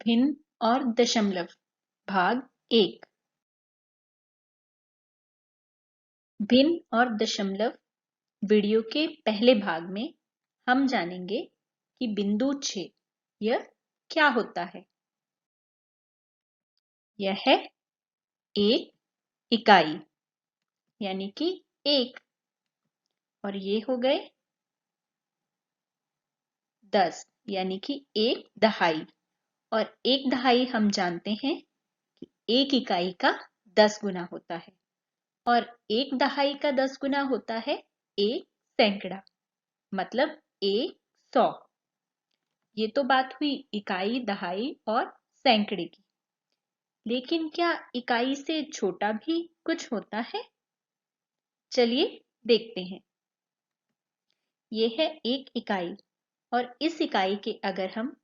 भिन्न और दशमलव भाग 1। भिन्न और दशमलव वीडियो के पहले भाग में हम जानेंगे कि बिंदु 6 यह क्या होता है। यह है एक इकाई यानी कि 1 और ये हो गए 10 यानी कि 1 दहाई। और 1 दहाई हम जानते हैं कि 1 इकाई का 10 गुना होता है और 1 दहाई का 10 गुना होता है 1 सैकड़ा, मतलब 100। ये तो बात हुई इकाई, दहाई और सैकड़े की। लेकिन क्या इकाई से छोटा भी कुछ होता है? चलिए देखते हैं। ये है एक इकाई और इस इकाई के अगर हम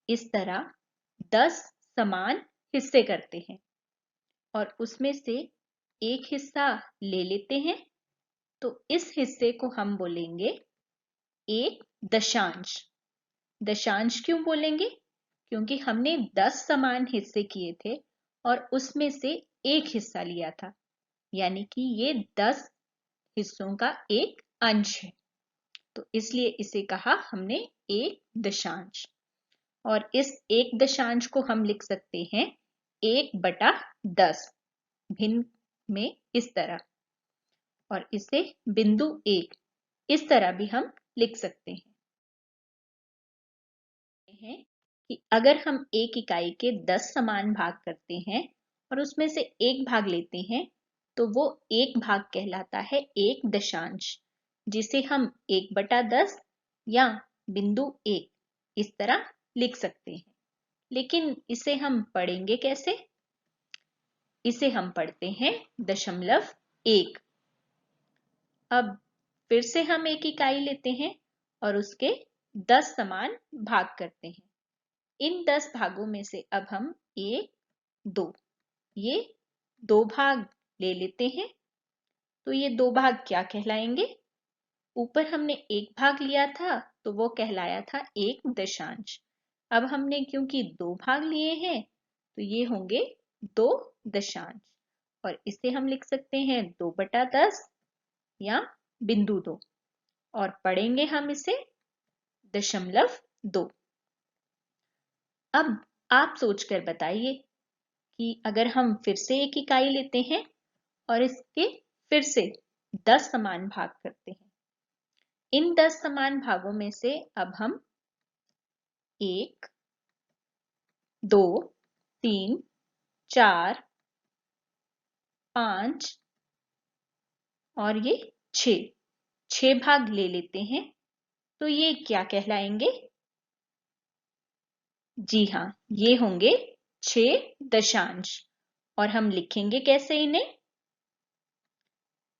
इस तरह 10 समान हिस्से करते हैं और उसमें से एक हिस्सा ले लेते हैं तो इस हिस्से को हम बोलेंगे एक दशांश। दशांश क्यों बोलेंगे? क्योंकि हमने 10 समान हिस्से किए थे और उसमें से एक हिस्सा लिया था, यानी कि ये 10 हिस्सों का एक अंश है। तो इसलिए इसे कहा हमने एक दशांश। और इस एक दशांश को हम लिख सकते हैं 1/10 भिन्न में इस तरह, और इसे बिंदु 1 इस तरह भी हम लिख सकते हैं कि अगर हम एक इकाई के 10 समान भाग करते हैं और उसमें से एक भाग लेते हैं तो वो एक भाग कहलाता है एक दशांश, जिसे हम 1/10 या बिंदु 1 इस तरह लिख सकते हैं। लेकिन इसे हम पढ़ेंगे कैसे? इसे हम पढ़ते हैं 0.1। अब फिर से हम एक इकाई लेते हैं और उसके 10 समान भाग करते हैं। इन 10 भागों में से अब हम 1, 2 ये 2 भाग ले लेते हैं। तो ये 2 भाग क्या कहलाएंगे? ऊपर हमने एक भाग लिया था तो वो कहलाया था एक दशांश। अब हमने क्योंकि 2 भाग लिए हैं तो ये होंगे 2 दशांश, और इसे हम लिख सकते हैं 2/10 या बिंदु 2, और पढ़ेंगे हम इसे 0.2। अब आप सोचकर बताइए कि अगर हम फिर से एक इकाई लेते हैं और इसके फिर से 10 समान भाग करते हैं। इन 10 समान भागों में से अब हम 1, 2, 3, 4, 5 और ये 6 भाग ले लेते हैं। तो ये क्या कहलाएंगे? जी हाँ, ये होंगे 6 दशांश। और हम लिखेंगे कैसे इन्हें?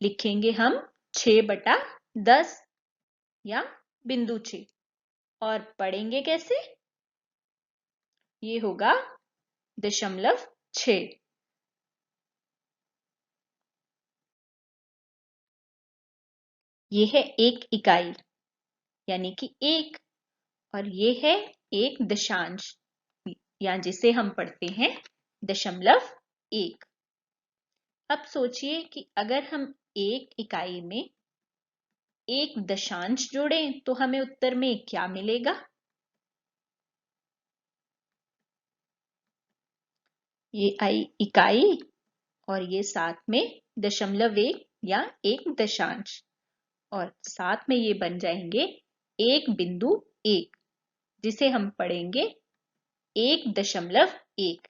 लिखेंगे हम 6/10 या बिंदु 6, और पढ़ेंगे कैसे? ये होगा 0.6। ये है एक इकाई यानी कि 1, और ये है एक दशांश या जिसे हम पढ़ते हैं 0.1। अब सोचिए कि अगर हम एक इकाई में एक दशांश जोड़ें तो हमें उत्तर में क्या मिलेगा? ये आई इकाई और ये साथ में 0.1 या एक दशांश, और साथ में ये बन जाएंगे 1.1, जिसे हम पढ़ेंगे 1.1।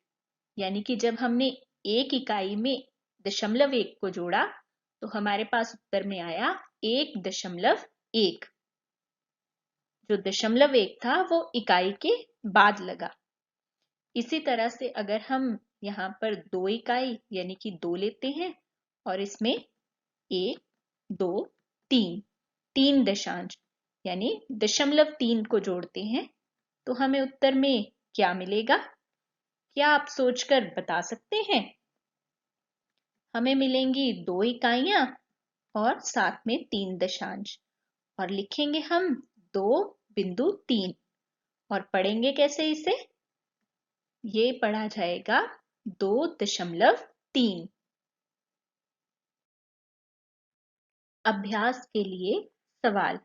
यानी कि जब हमने एक इकाई में 0.1 को जोड़ा तो हमारे पास उत्तर में आया 1.1। जो 0.1 था वो इकाई के बाद लगा। इसी तरह से अगर हम यहाँ पर 2 इकाई यानी कि 2 लेते हैं और इसमें 1, 2, 3 दशांश यानी 0.3 को जोड़ते हैं तो हमें उत्तर में क्या मिलेगा? क्या आप सोचकर बता सकते हैं? हमें मिलेंगी 2 इकाइयां और साथ में 3 दशांश, और लिखेंगे हम 2.3, और पढ़ेंगे कैसे इसे? ये पढ़ा जाएगा 2.3। अभ्यास के लिए सवाल।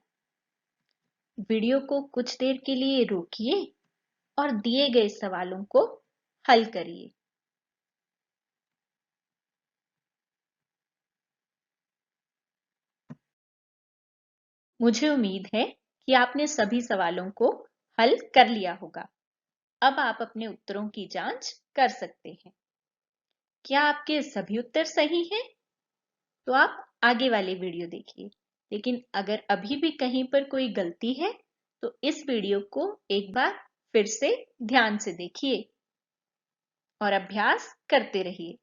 वीडियो को कुछ देर के लिए रोकिए और दिए गए सवालों को हल करिए। मुझे उम्मीद है कि आपने सभी सवालों को हल कर लिया होगा। अब आप अपने उत्तरों की जांच कर सकते हैं। क्या आपके सभी उत्तर सही हैं? तो आप आगे वाले वीडियो देखिए। लेकिन अगर अभी भी कहीं पर कोई गलती है तो इस वीडियो को एक बार फिर से ध्यान से देखिए और अभ्यास करते रहिए।